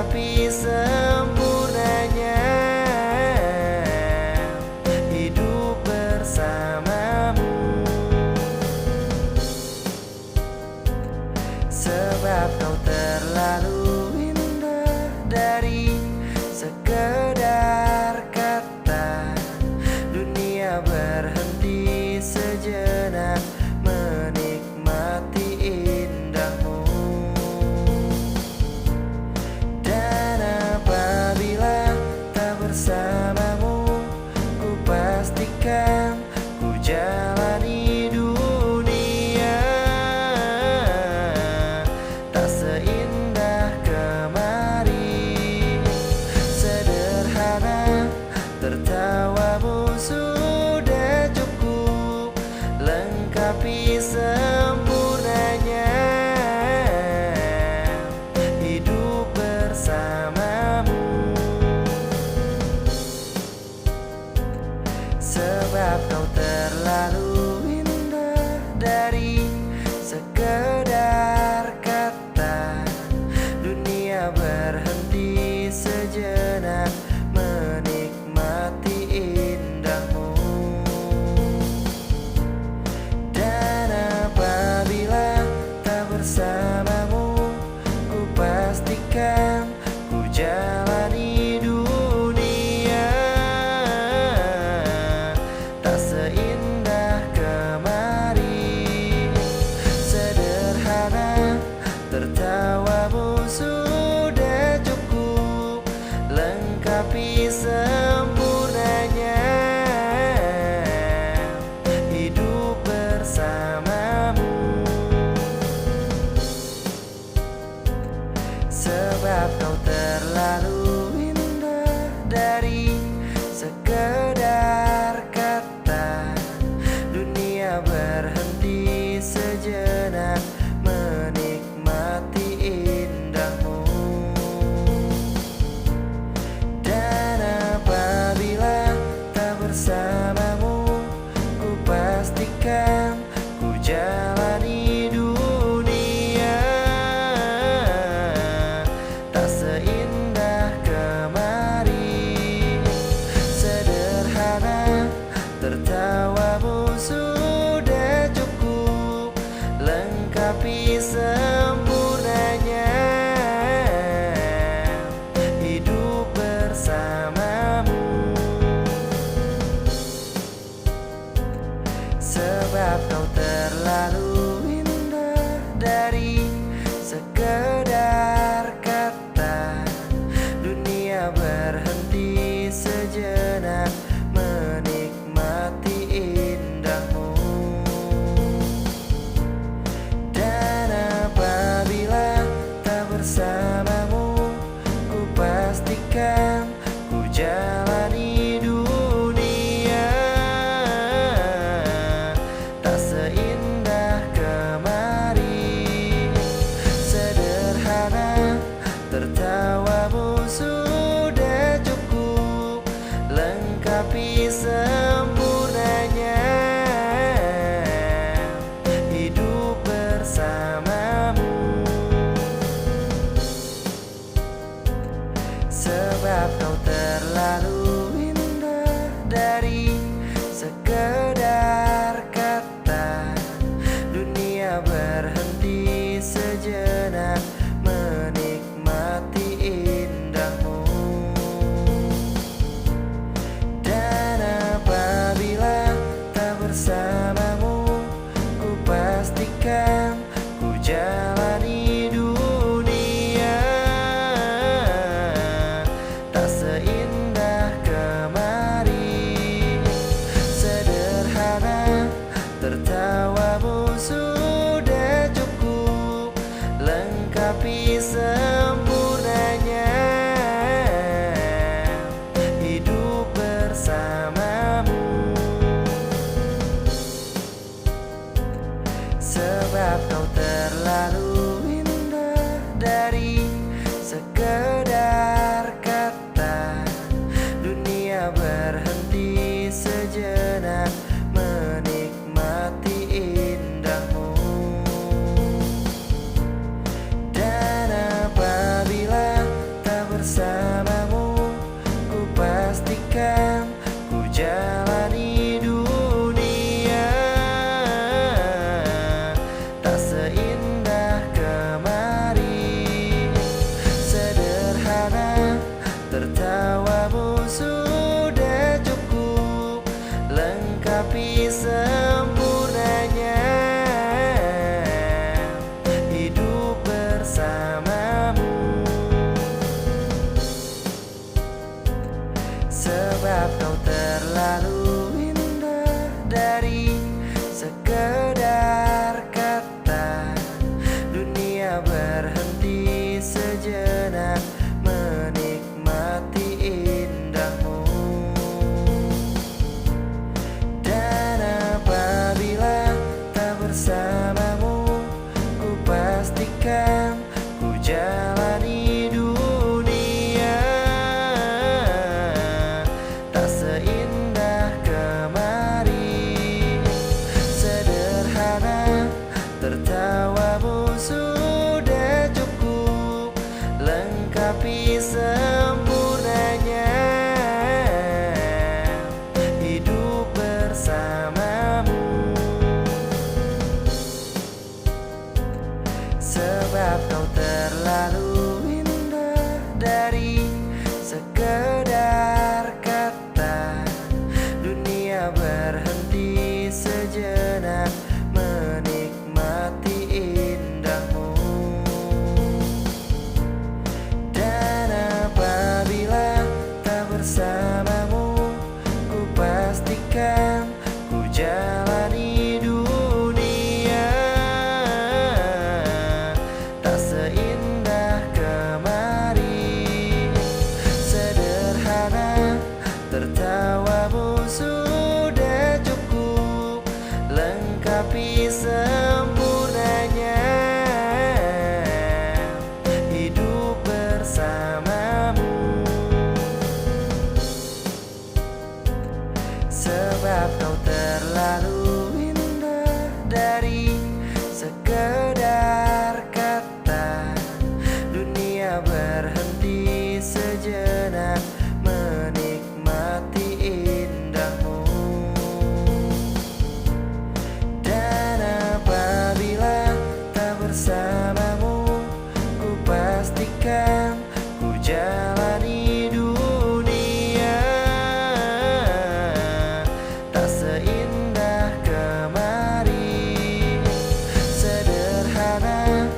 lengkapi sempurnanya hidup bersamamu. Sebab kau terlalu indah dari sekedar kata. Dunia berhenti sejenak menikmati indahmu. Dan apabila tak bersamamu, ku pastikan ku jalani dunia tak seindah kemarin. Sederhana, tertawamu sudah cukup, lengkapi sempurnanya hidup bersamamu. Sebab kau terlalu indah dari sekedar kata. Dunia berhenti sejenak menikmati indahmu. Dan apabila tak bersamamu, ku pastikan ku jalani dunia tak seindah kemarin. Sederhana, tertawamu sudah cukup, lengkapi sempurnanya hidup bersamamu. Sebab kau terlalu indah dari sekedar kata. Dunia berhenti sejenak menikmati indahmu. Dan apabila tak bersamamu, ku pastikan ku jalani dunia tak seindah kemarin. Sederhana, tertawamu sudah cukup, lengkapi sempurnanya hidup bersamamu. Sebab kau terlalu indah dari sekedar kata. Dunia berhenti sejenak menikmati indahmu. Dan apabila tak bersamamu, ku pastikan ku jalani dunia tak seindah kemarin. Sederhana, tertawamu sudah cukup, lengkapi sempurnanya hidup bersamamu. Sebab kau terlalu indah dari sekedar kata. Dunia berhenti sejenak menikmati indahmu. Dan apabila tak bersamamu, ku pastikan ku jalani dunia tak seindah sebab kau terlalu indah dari sekedar kata. Dunia berhenti sejenak menikmati indahmu. Dan apabila tak bersamamu, ku pastikan ku jalani dunia tak seindah kemarin. Sederhana, tertawamu sudah cukup lengkapi sempurnanya hidup bersamamu. Sebab kau terlalu indah dari sekedar kata. Dunia berhenti sejenak menikmati indahmu. Dan apabila tak bersamamu, ku pastikan ku jalani dunia tak seindah kemarin. Sederhana, tertawamu sudah cukup lengkapi sempurnanya hidup bersamamu. Sebab kau terlalu indah dari sekedar kata. Dunia berhenti sejenak menikmati indahmu. Dan apabila tak bersamamu, ku pastikan ku jalani dunia tak seindah kemarin. Sederhana,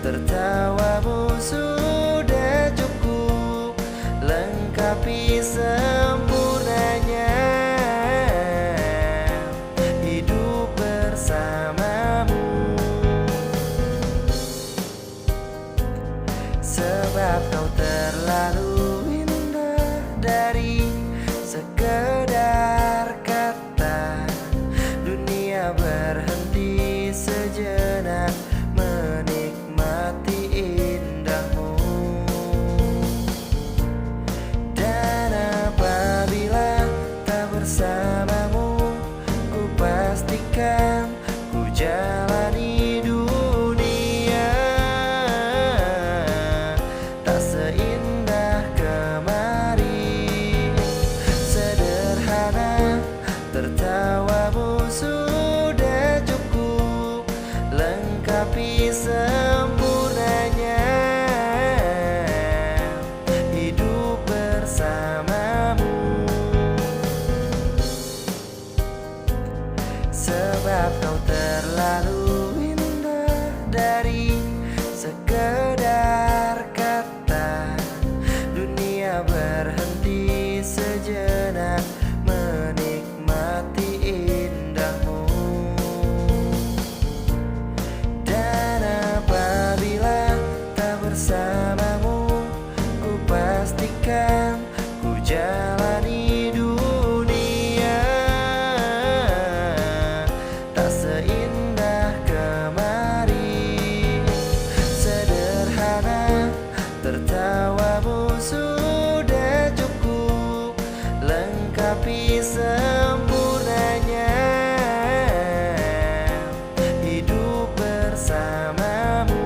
tertawamu sudah cukup lengkapi sempurnanya hidup bersamamu. Sebab kau terlalu indah dari sekedar kata. Dunia berhenti sejenak menikmati indahmu. Dan apabila tak bersamamu, ku pastikan ku jalani dunia tak seindah kemarin. Sederhana, tertawamu sudah cukup lengkapi sempurnanya hidup bersamamu. Sebab kau terlalu indah dari sekedar kata. Dunia berhenti sejenak menikmati indahmu. Dan apabila tak bersamamu, ku pastikan ku jalani dunia tak seindah kemarin. Sederhana, tertawamu sudah cukup lengkapi sempurnanya hidup bersamamu.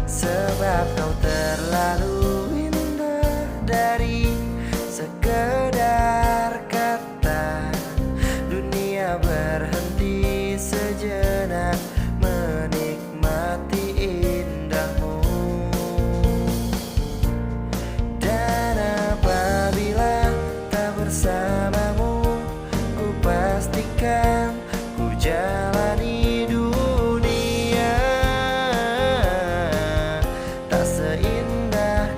Sebab kau terlalu indah dari sekedar kata. Dunia berhenti sejenak menikmati indahmu. Dan apabila tak bersamamu, ku pastikan ku jalani dunia tak seindah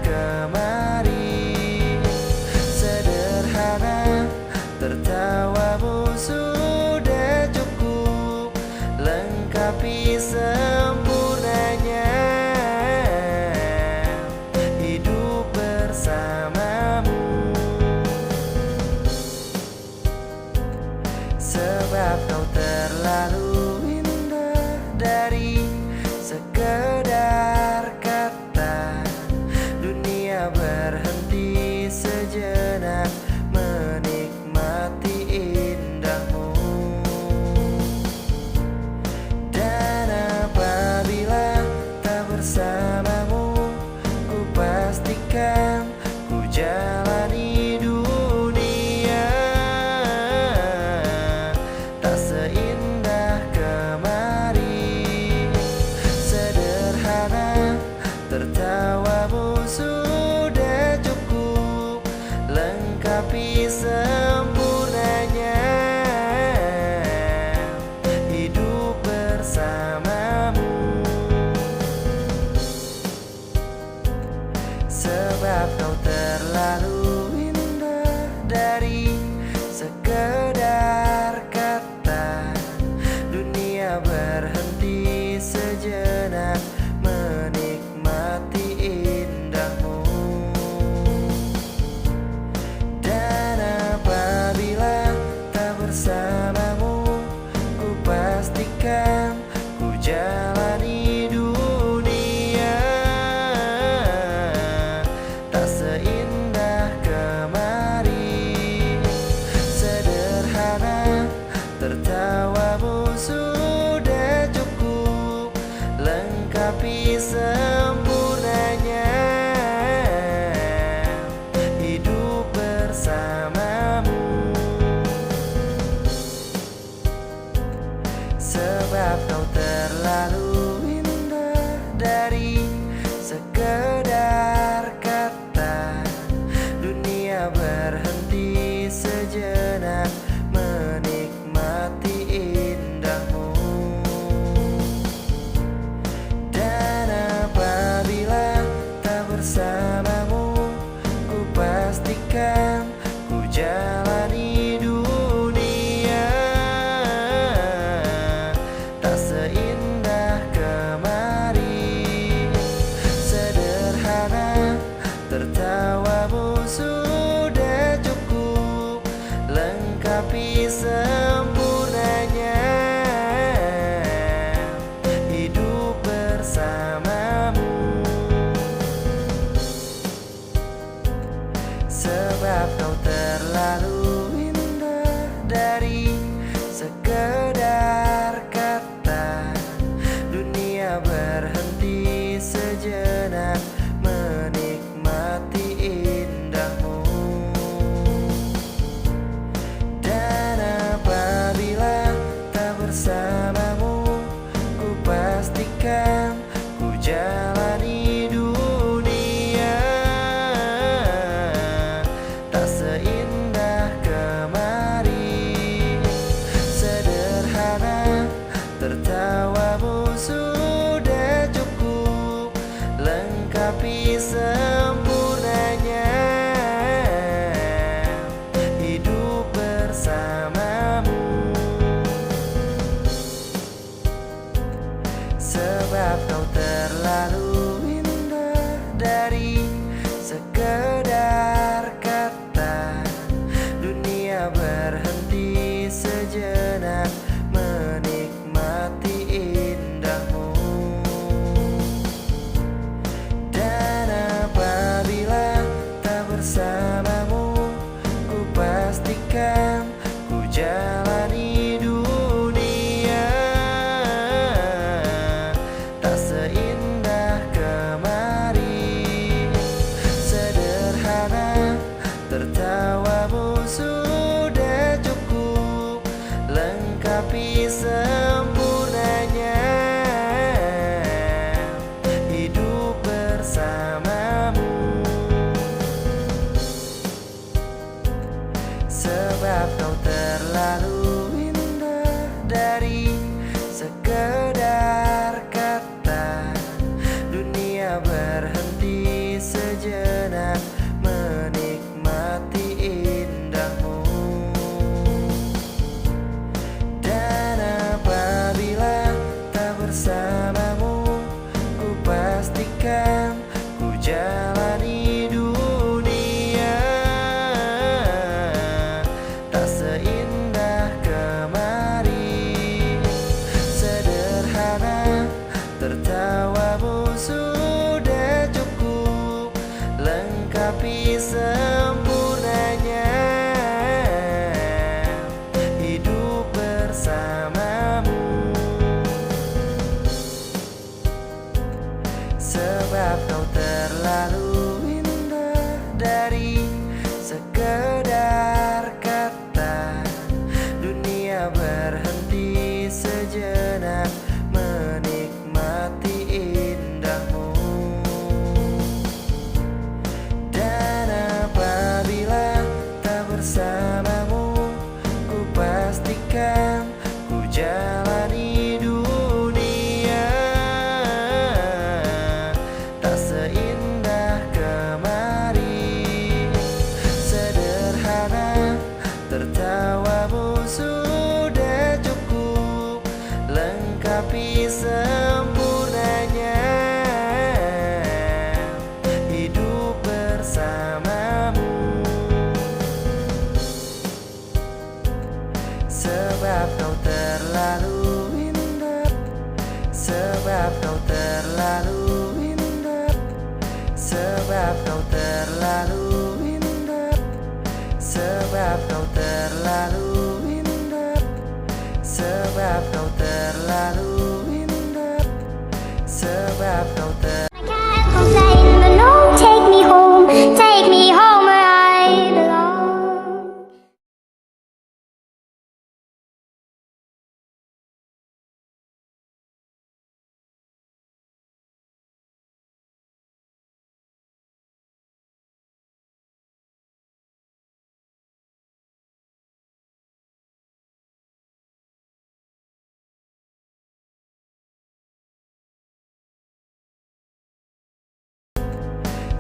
tertawamu sudah cukup lengkapi sempurnanya hidup bersamamu. Sebab kau terlalu indah dari sekedar kata. Dunia berhenti sejenak menikmati indahmu. Dan apabila tak bersamamu, ku pastikan ku jalani dunia tak seindah kemarin. Sederhana, tertawamu sudah cukup lengkapi sempurnanya hidup bersamamu. Sebab kau terlalu indah dari sekedar kata. Dunia berhenti sejenak menikmati indahmu. Dan apabila tak bersamamu, ku pastikan ku jalani dunia tak seindah kemarin. Sederhana, tertawamu sudah cukup lengkapi sempurnanya hidup bersamamu. Sebab kau terlalu indah dari sekedar kata. Dunia berhenti sejenak menikmati indahmu. Dan apabila tak bersamamu, ku pastikan ku jalani dunia tak seindah kemarin. Sederhana, tertawamu sudah cukup lengkapi sempurnanya hidup bersamamu. Sebab kau terlalu indah dari sekedar kata. Dunia berhenti sejenak menikmati indahmu. Dan apabila tak bersamamu, ku pastikan ku jalani dunia tak seindah kemarin. Sederhana, tertawamu sudah cukup lengkapi sempurnanya hidup bersamamu. Sebab kau terlalu indah dari sekedar kata. Dunia berhenti sejenak menikmati indahmu. Dan apabila tak bersamamu, ku pastikan ku jalani dunia tak seindah kemarin. Sederhana, tertawamu sudah cukup lengkapi sempurnanya hidup bersamamu. Sebab kau terlalu indah dari sekedar kata. Dunia berhenti sejenak menikmati indahmu. Sebab kau terlalu indah, sebab kau terlalu indah, sebab kau terlalu indah, sebab kau terlalu. Complain, but no, take me home where I belong.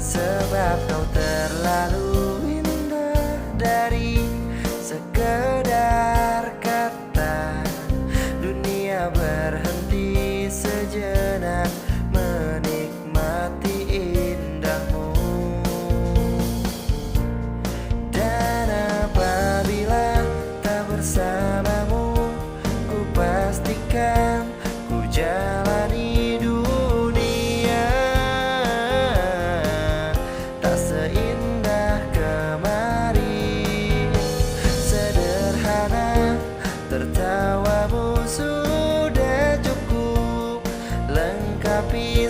Sebab kau terlalu indah, dari sekedar kata dunia berhenti sejenak menikmati indahmu. Dan apabila tak bersamamu, ku pastikan ku jalani dunia tak seindah kemarin. Sederhana, tertawamu sudah cukup lengkapi